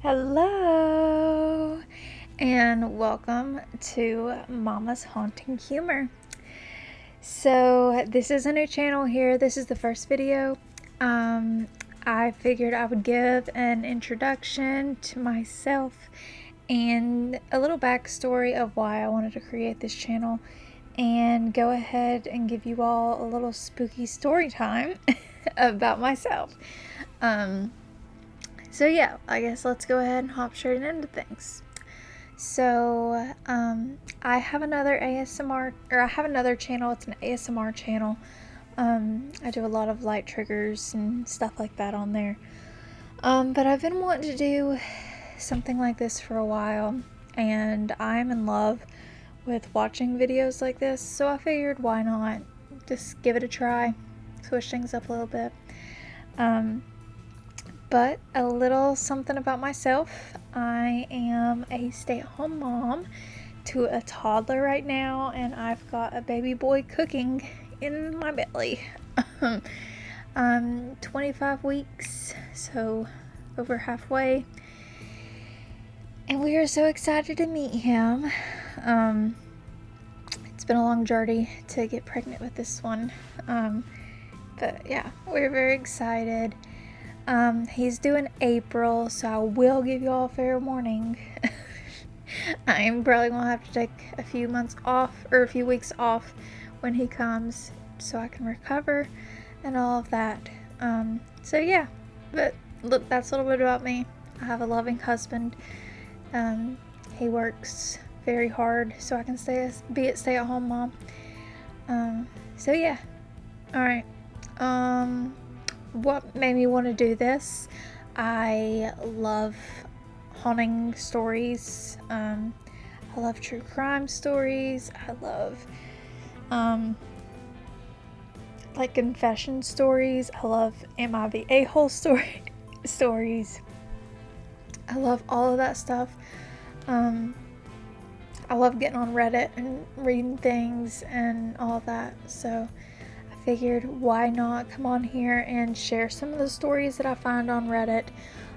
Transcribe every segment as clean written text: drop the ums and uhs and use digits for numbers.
Hello, and welcome to Mama's Haunting Humor. So, this is a new channel here. This is the first video. I figured I would give an introduction to myself and a little backstory of why I wanted to create this channel, and go ahead and give you all a little spooky story time about myself. So yeah, I guess let's go ahead and hop straight into things. So, I have another channel. It's an ASMR channel. I do a lot of light triggers and stuff like that on there. But I've been wanting to do something like this for a while, and I'm in love with watching videos like this, so I figured why not just give it a try, switch things up a little bit. But a little something about myself. I am a stay-at-home mom to a toddler right now, and I've got a baby boy cooking in my belly. I'm 25 weeks, so over halfway, and we are so excited to meet him. It's been a long journey to get pregnant with this one, but yeah, we're very excited. He's due in April, so I will give you all a fair warning. I'm probably gonna have to take a few months off, or a few weeks off when he comes, so I can recover and all of that. So yeah, but look, that's a little bit about me. I have a loving husband. He works very hard so I can be a stay-at-home mom. So yeah, alright. What made me want to do this? I love haunting stories. I love true crime stories. I love like confession stories. I love Am I the A-hole stories. I love all of that stuff. I love getting on Reddit and reading things and all of that. So I figured why not come on here and share some of the stories that I find on Reddit,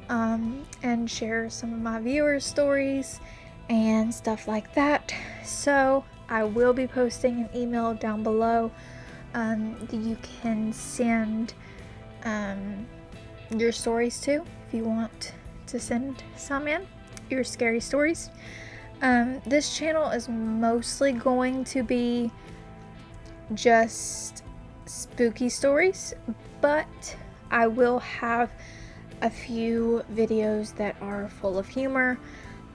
and share some of my viewers' stories and stuff like that. So I will be posting an email down below that you can send your stories to if you want to send some in, your scary stories. This channel is mostly going to be just spooky stories, but I will have a few videos that are full of humor,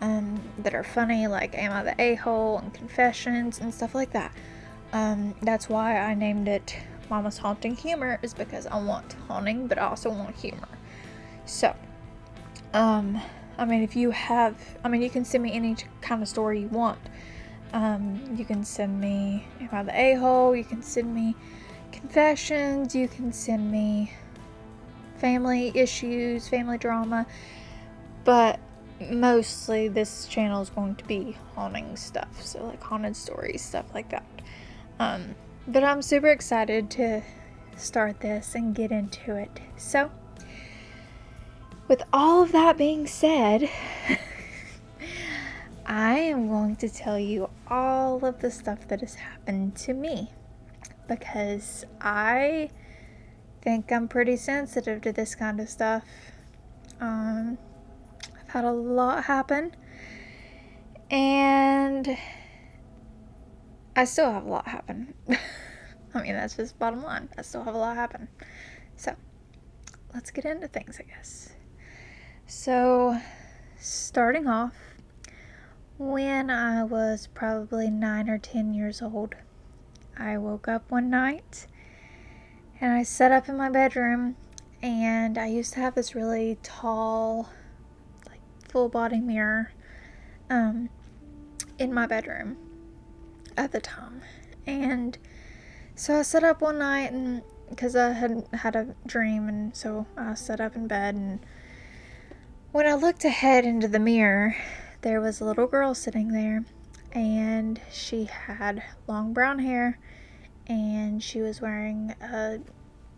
that are funny, like Am I the A-hole and confessions and stuff like that. That's why I named it Mama's Haunting Humor, is because I want haunting, but I also want humor. So, you can send me any kind of story you want. You can send me Am I the A-hole, you can send me confessions, you can send me family issues, family drama, but mostly this channel is going to be haunting stuff, so like haunted stories, stuff like that. But I'm super excited to start this and get into it. So, with all of that being said, I am going to tell you all of the stuff that has happened to me, because I think I'm pretty sensitive to this kind of stuff. I've had a lot happen, and I still have a lot happen. That's just bottom line. I still have a lot happen. So, let's get into things, I guess. So, starting off, when I was probably 9 or 10 years old, I woke up one night and I sat up in my bedroom, and I used to have this really tall, like, full body mirror in my bedroom at the time. And so I sat up one night, and because I had a dream, and so I sat up in bed, and when I looked ahead into the mirror, there was a little girl sitting there, and she had long brown hair, and she was wearing a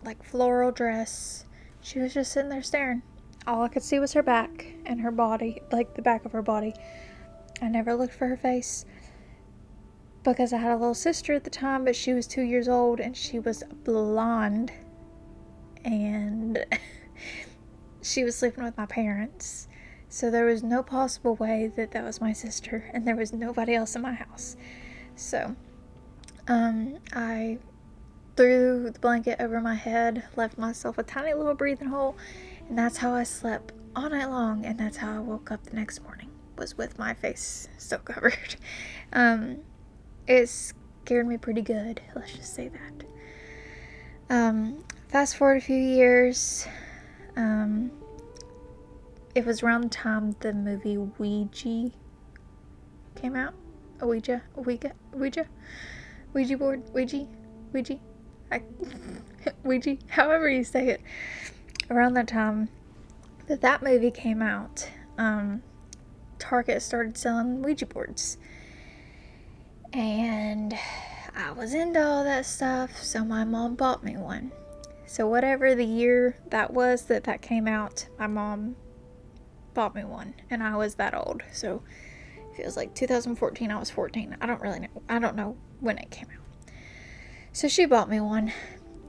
like floral dress. She was just sitting there staring, all I could see was her back and her body, like the back of her body. I never looked for her face because I had a little sister at the time, but she was 2 years old and she was blonde and she was sleeping with my parents. So there was no possible way that that was my sister, and there was nobody else in my house. So I threw the blanket over my head, left myself a tiny little breathing hole, and that's how I slept all night long, and that's how I woke up the next morning, was with my face still covered. It scared me pretty good, let's just say that. Fast forward a few years, it was around the time the movie Ouija came out. Ouija board, Ouija, Ouija, however you say it. Around that time that movie came out, Target started selling Ouija boards. And I was into all that stuff, so my mom bought me one. So whatever the year that was that came out, my mom bought me one, and I was that old. So it was like 2014, I was 14. I don't know when it came out. So she bought me one.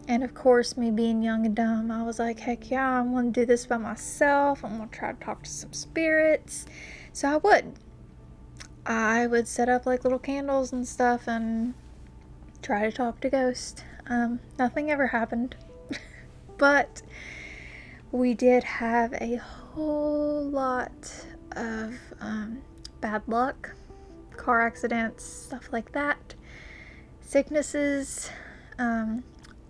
And of course, me being young and dumb, I was like, heck yeah, I'm going to do this by myself. I'm going to try to talk to some spirits. So I would set up like little candles and stuff and try to talk to ghosts. Nothing ever happened. But we did have a whole lot of bad luck, car accidents, stuff like that, sicknesses,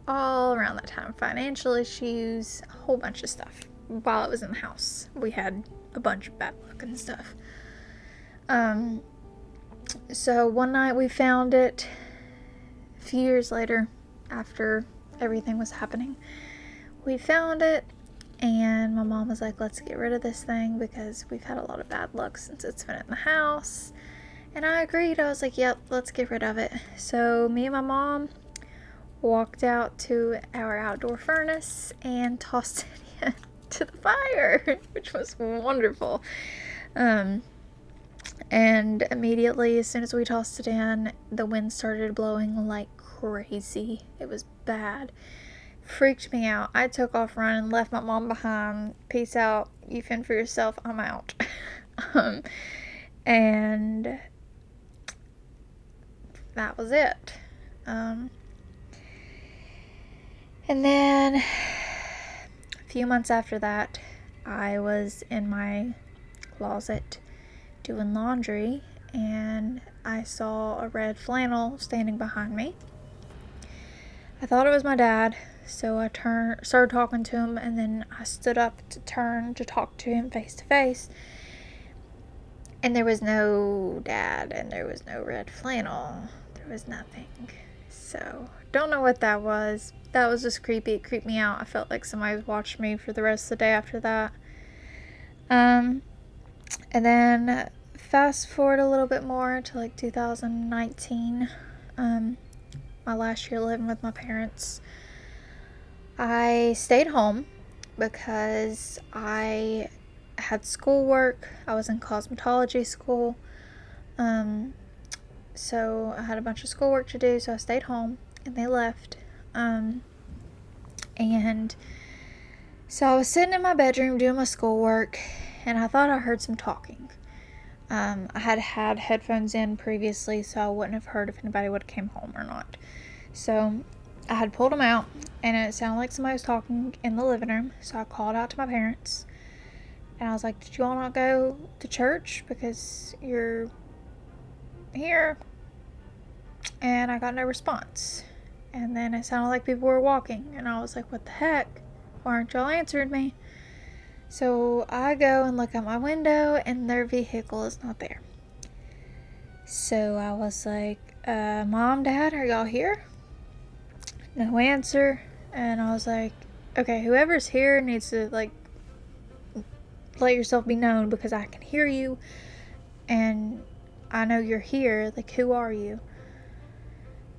all around that time, financial issues, a whole bunch of stuff. While I was in the house, we had a bunch of bad luck and stuff. So one night we found it, a few years later, after everything was happening, we found it, and my mom was like, let's get rid of this thing because we've had a lot of bad luck since it's been in the house. And I agreed. I was like, yep, let's get rid of it. So me and my mom walked out to our outdoor furnace and tossed it into the fire, which was wonderful. And immediately, as soon as we tossed it in, the wind started blowing like crazy. It was bad. Freaked me out. I took off running, left my mom behind. Peace out. You fend for yourself. I'm out. And that was it. And then a few months after that, I was in my closet doing laundry, and I saw a red flannel standing behind me. I thought it was my dad, so I started talking to him, and then I stood up to turn to talk to him face to face, and there was no dad, and there was no red flannel. There was nothing. So, don't know what that was. That was just creepy. It creeped me out. I felt like somebody was watching me for the rest of the day after that. And then fast forward a little bit more to like 2019, my last year living with my parents. I stayed home because I had schoolwork. I was in cosmetology school. So I had a bunch of schoolwork to do, so I stayed home, and they left. And so I was sitting in my bedroom doing my schoolwork, and I thought I heard some talking. I had headphones in previously, so I wouldn't have heard if anybody would have came home or not. So I had pulled them out, and it sounded like somebody was talking in the living room. So I called out to my parents, and I was like, did you all not go to church because you're here? And I got no response. And then it sounded like people were walking, and I was like, what the heck? Why aren't y'all answering me? So I go and look out my window, and their vehicle is not there. So I was like, Mom, Dad, are y'all here? No answer. And I was like, okay, whoever's here needs to like let yourself be known, because I can hear you and I know you're here. Like, who are you?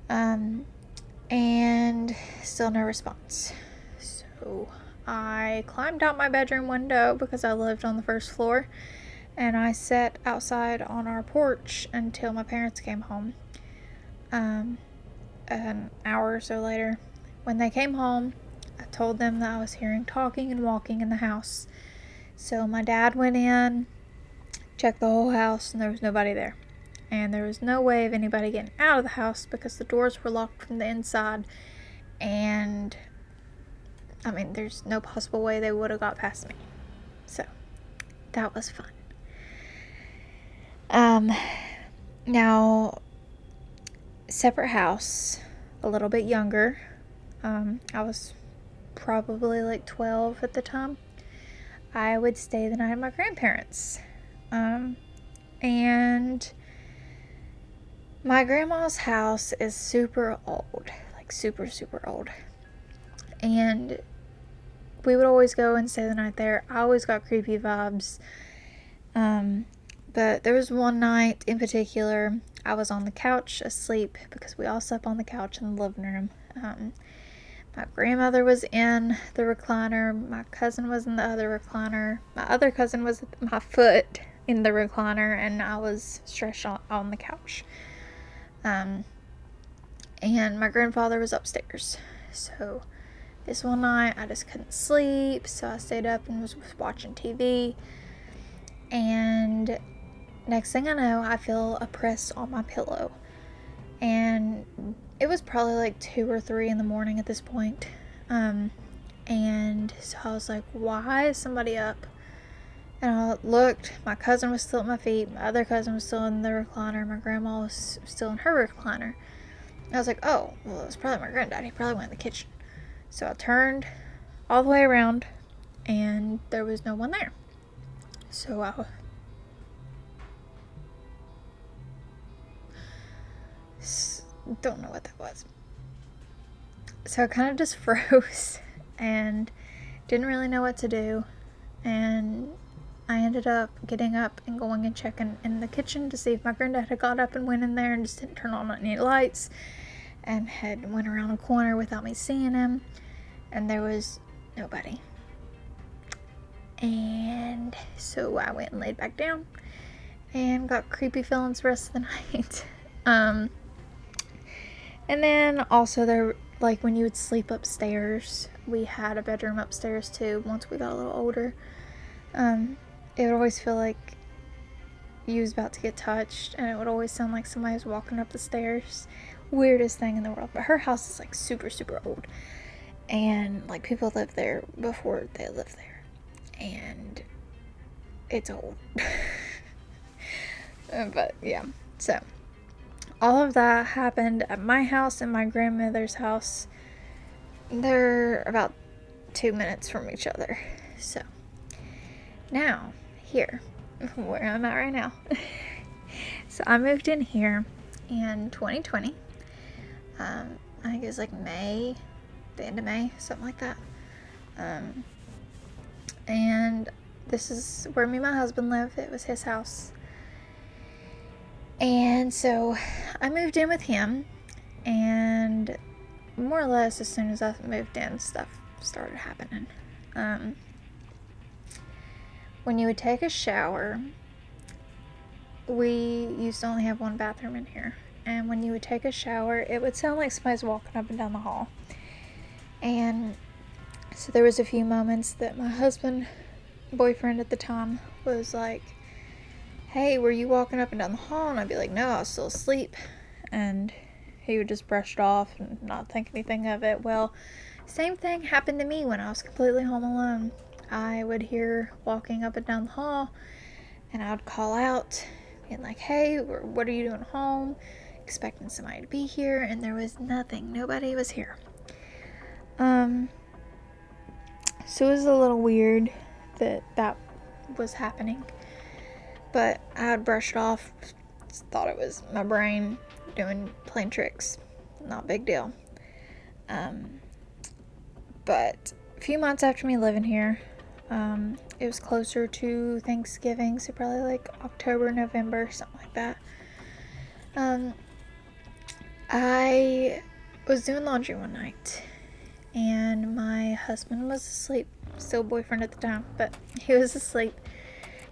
And still no response. So I climbed out my bedroom window because I lived on the first floor, and I sat outside on our porch until my parents came home. An hour or so later, when they came home, I told them that I was hearing talking and walking in the house. So my dad went in, checked the whole house, and there was nobody there. And there was no way of anybody getting out of the house because the doors were locked from the inside. And, I mean, there's no possible way they would have got past me. So, that was fun. Now, separate house, a little bit younger. I was probably like 12 at the time. I would stay the night at my grandparents'. And my grandma's house is super old, like super, super old. And we would always go and stay the night there. I always got creepy vibes. But there was one night in particular, I was on the couch asleep because we all slept on the couch in the living room. My grandmother was in the recliner. My cousin was in the other recliner. My other cousin was at my foot in the recliner, and I was stretched on the couch. And my grandfather was upstairs. So this one night, I just couldn't sleep, so I stayed up and was watching TV. And next thing I know, I feel a press on my pillow. And it was probably like 2 or 3 in the morning at this point. And so I was like, why is somebody up? And I looked, my cousin was still at my feet, my other cousin was still in the recliner, my grandma was still in her recliner. I was like, oh, well, it was probably my granddad. He probably went in the kitchen. So I turned all the way around, and there was no one there. So I don't know what that was. So I kind of just froze and didn't really know what to do. And I ended up getting up and going and checking in the kitchen to see if my granddad had got up and went in there and just didn't turn on any lights, and had went around a corner without me seeing him, and there was nobody. And so I went and laid back down and got creepy feelings the rest of the night. And then also there, like when you would sleep upstairs, we had a bedroom upstairs too once we got a little older. It would always feel like you was about to get touched, and it would always sound like somebody was walking up the stairs. Weirdest thing in the world. But her house is like super, super old, and like people lived there before they lived there, and it's old. But yeah, so all of that happened at my house and my grandmother's house. They're about 2 minutes from each other. So now here, where I'm at right now. So I moved in here in 2020. I think it was like May, the end of May, something like that. And this is where me and my husband live. It was his house. And so I moved in with him, and more or less as soon as I moved in, stuff started happening. When you would take a shower, we used to only have one bathroom in here, and when you would take a shower, it would sound like somebody's walking up and down the hall. And so there was a few moments that my boyfriend at the time, was like, hey, were you walking up and down the hall? And I'd be like, no, I was still asleep. And he would just brush it off and not think anything of it. Well, same thing happened to me when I was completely home alone. I would hear walking up and down the hall, and I would call out, being like, hey, what are you doing home? Expecting somebody to be here, and there was nothing. Nobody was here. So it was a little weird that was happening. But I had brushed it off, thought it was my brain playing tricks. Not a big deal. But a few months after me living here, it was closer to Thanksgiving, so probably like October, November, something like that. I was doing laundry one night, and my husband was asleep. Still boyfriend at the time, but he was asleep.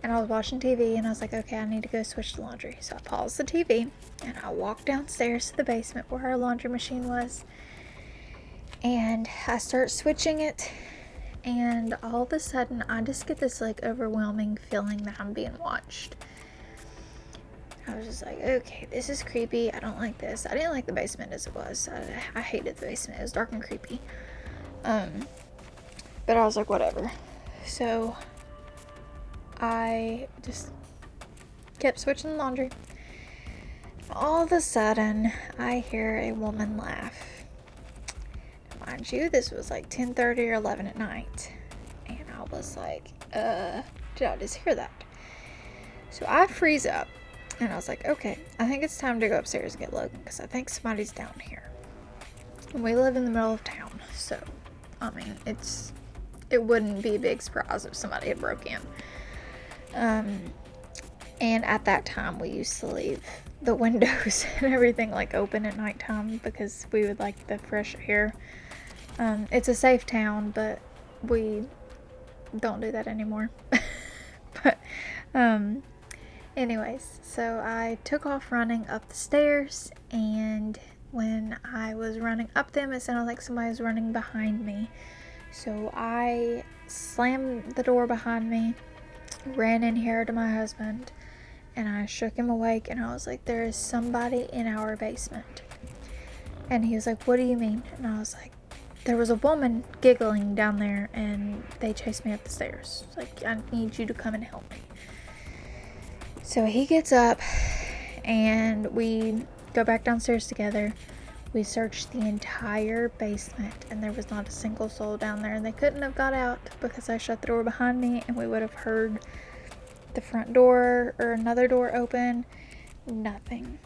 And I was watching TV, and I was like, okay, I need to go switch the laundry. So I paused the TV, and I walked downstairs to the basement where our laundry machine was. And I start switching it, and all of a sudden, I just get this like overwhelming feeling that I'm being watched. I was just like, okay, this is creepy. I don't like this. I didn't like the basement as it was. I hated the basement. It was dark and creepy. But I was like, whatever. So I just kept switching the laundry. All of a sudden, I hear a woman laugh. Mind you, this was like 10:30 or 11 at night. And I was like, did I just hear that? So I freeze up. And I was like, okay, I think it's time to go upstairs and get Logan, because I think somebody's down here. And we live in the middle of town, so, I mean, it wouldn't be a big surprise if somebody had broke in. And at that time, we used to leave the windows and everything, like, open at nighttime, because we would like the fresh air. It's a safe town, but we don't do that anymore. But, anyways, so I took off running up the stairs, and when I was running up them, it sounded like somebody was running behind me. So I slammed the door behind me, ran in here to my husband, and I shook him awake, and I was like, there is somebody in our basement. And he was like, what do you mean? And I was like, there was a woman giggling down there, and they chased me up the stairs. Like, I need you to come and help me. So he gets up, and we go back downstairs together. We searched the entire basement, and there was not a single soul down there. And they couldn't have got out because I shut the door behind me, and we would have heard the front door or another door open. Nothing.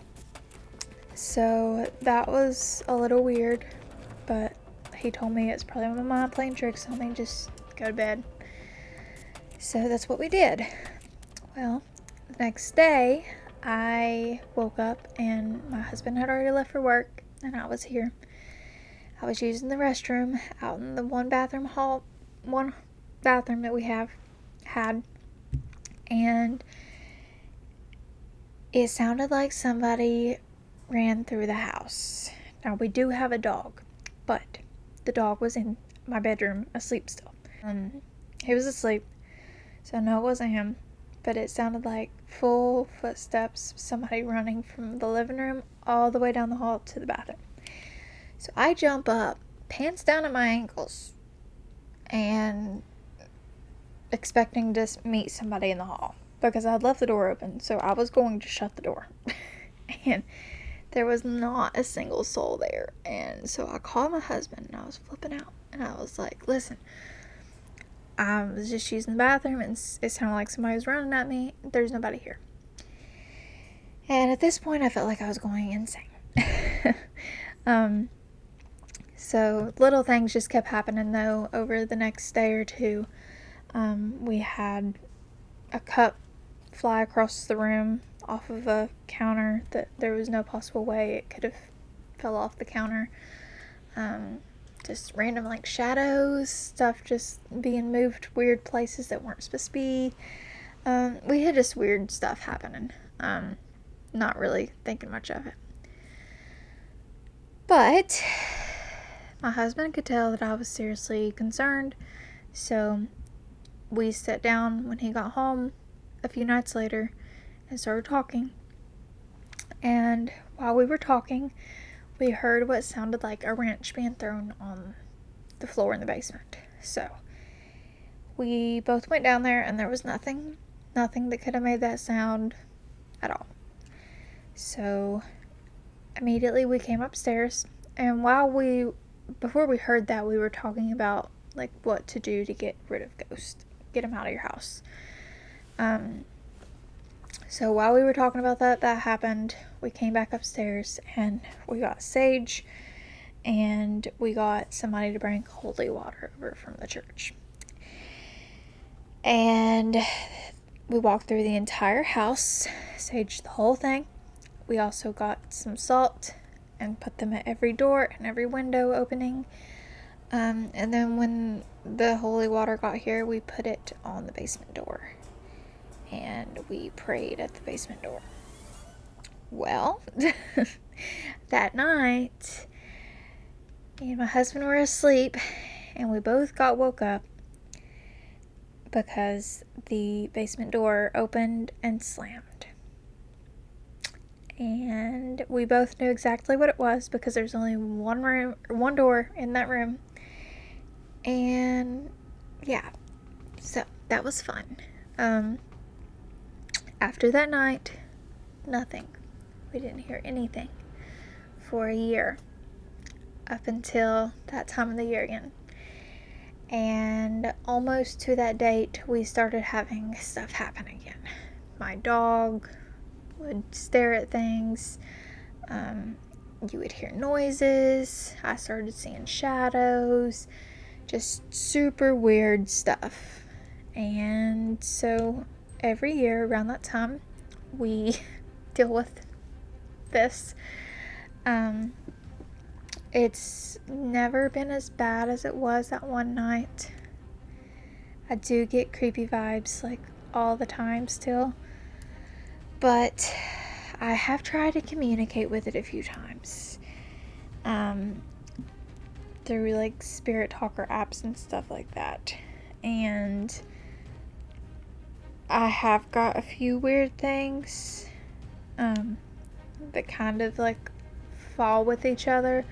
So that was a little weird, but he told me it's probably my mind playing tricks on me. Just go to bed. So that's what we did. Well, the next day, I woke up, and my husband had already left for work, and I was here. I was using the restroom out in the one bathroom that we had, and it sounded like somebody ran through the house. Now, we do have a dog, but the dog was in my bedroom asleep still. He was asleep, so no, it wasn't him. But it sounded like full footsteps, somebody running from the living room all the way down the hall to the bathroom. So I jump up, pants down at my ankles, and expecting to meet somebody in the hall, because I'd left the door open, so I was going to shut the door. And there was not a single soul there. And so I called my husband, and I was flipping out, and I was like, listen, I was just using the bathroom, and it sounded like somebody was running at me. There's nobody here. And at this point, I felt like I was going insane. So little things just kept happening, though. Over the next day or two, we had a cup fly across the room off of a counter that there was no possible way it could have fell off the counter. Just random like shadows, stuff just being moved weird places that weren't supposed to be. We had just weird stuff happening. Not really thinking much of it. But my husband could tell that I was seriously concerned, so we sat down when he got home a few nights later and started talking. And while we were talking, we heard what sounded like a wrench being thrown on the floor in the basement. So we both went down there, and there was nothing that could have made that sound at all. So immediately we came upstairs, and before we heard that, we were talking about like what to do to get rid of ghosts, get them out of your house. So while we were talking about that happened. We came back upstairs, and we got sage, and we got somebody to bring holy water over from the church. And we walked through the entire house, saged the whole thing. We also got some salt and put them at every door and every window opening. And then when the holy water got here, we put it on the basement door. And we prayed at the basement door. Well, that night, me and my husband were asleep, and we both got woke up because the basement door opened and slammed. And we both knew exactly what it was because there's only one door in that room. And yeah, so that was fun. After that night, nothing. We didn't hear anything for a year, up until that time of the year again. And almost to that date, we started having stuff happen again. My dog would stare at things. You would hear noises. I started seeing shadows. Just super weird stuff. And so every year around that time, we deal with this. It's never been as bad as it was that one night. I do get creepy vibes like all the time still, but I have tried to communicate with it a few times through like spirit talker apps and stuff like that, and I have got a few weird things that kind of like fall with each other.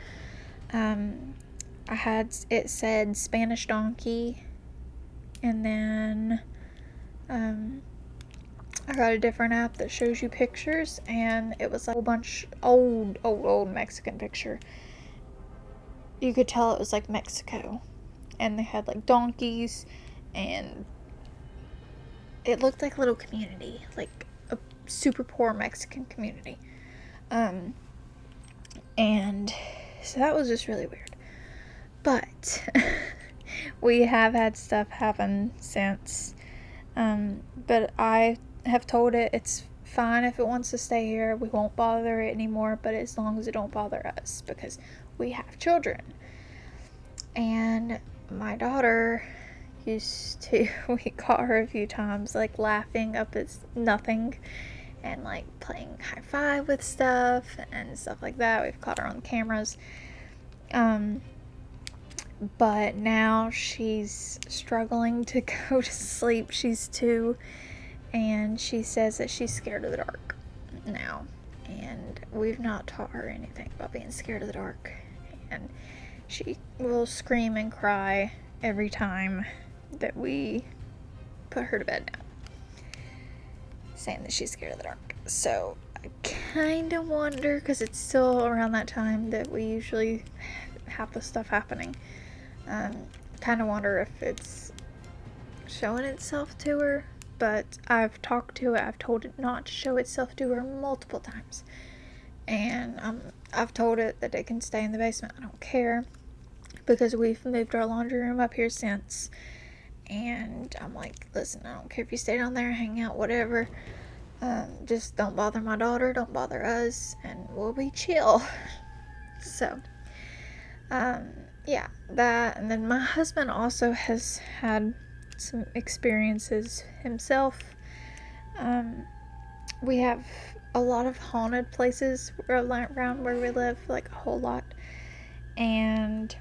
I had it said Spanish donkey, and then I got a different app that shows you pictures, and it was like a whole bunch old Mexican picture. You could tell it was like Mexico, and they had like donkeys, and it looked like a little community, like a super poor Mexican community. And so that was just really weird. But we have had stuff happen since. But I have told it it's fine if it wants to stay here. We won't bother it anymore, but as long as it don't bother us, because we have children. And my daughter used to, we caught her a few times, like laughing up at nothing and like playing high five with stuff and stuff like that. We've caught her on cameras. But now she's struggling to go to sleep. She's 2, and she says that she's scared of the dark now. And we've not taught her anything about being scared of the dark. And she will scream and cry every time that we put her to bed now, saying that she's scared of the dark. So I kind of wonder, because it's still around that time that we usually have this stuff happening. Kind of wonder if it's showing itself to her, but I've talked to it. I've told it not to show itself to her multiple times, and I've told it that it can stay in the basement. I don't care, because we've moved our laundry room up here since, and I'm like, listen, I don't care if you stay down there, hang out, whatever. Just don't bother my daughter, don't bother us, and we'll be chill. So, yeah, that. And then my husband also has had some experiences himself. We have a lot of haunted places around where we live, like a whole lot. And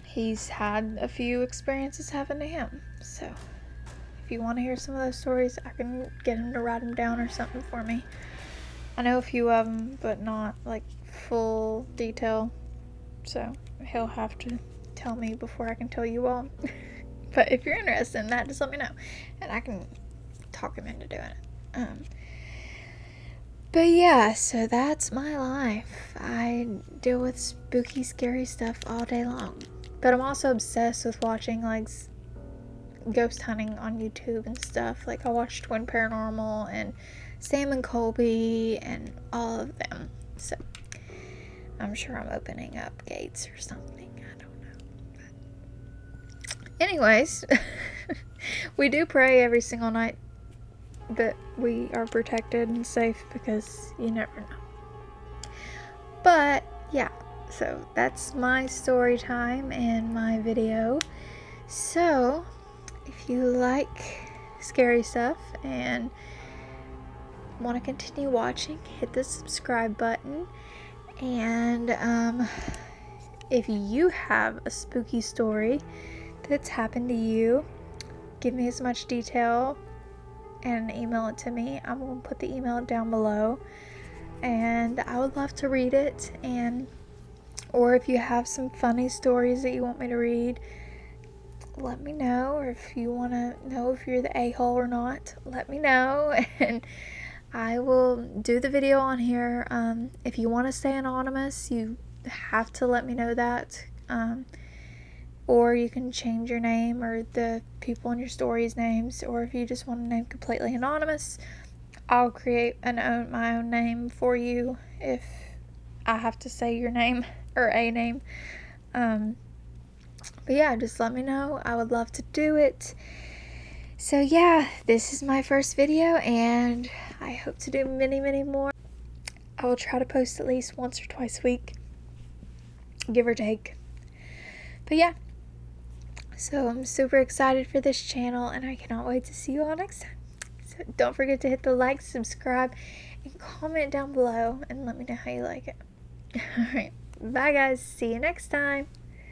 he's had a few experiences happen to him. So if you want to hear some of those stories, I can get him to write them down or something for me. I know a few of them, but not like full detail. So he'll have to tell me before I can tell you all. But if you're interested in that, just let me know, and I can talk him into doing it. But yeah, so that's my life. I deal with spooky, scary stuff all day long. But I'm also obsessed with watching like ghost hunting on YouTube and stuff. Like I watch Twin Paranormal and Sam and Colby and all of them. So I'm sure I'm opening up gates or something. I don't know. But anyways, we do pray every single night that we are protected and safe, because you never know. But yeah, So that's my story time and my video. So if you like scary stuff and want to continue watching, hit the subscribe button. And if you have a spooky story that's happened to you, give me as much detail and email it to me. I'm going to put the email down below, and I would love to read it. And or if you have some funny stories that you want me to read, let me know. Or if you want to know if you're the a-hole or not, let me know, and I will do the video on here. If you want to stay anonymous, you have to let me know that. Or you can change your name or the people in your stories' names. Or if you just want a name completely anonymous, I'll create my own name for you if I have to say your name or a name. But yeah, just let me know. I would love to do it. So yeah, this is my first video, and I hope to do many more. I will try to post at least once or twice a week, give or take. But yeah, so I'm super excited for this channel, and I cannot wait to see you all next time. So don't forget to hit the like, subscribe, and comment down below and let me know how you like it. Alright, bye guys, see you next time.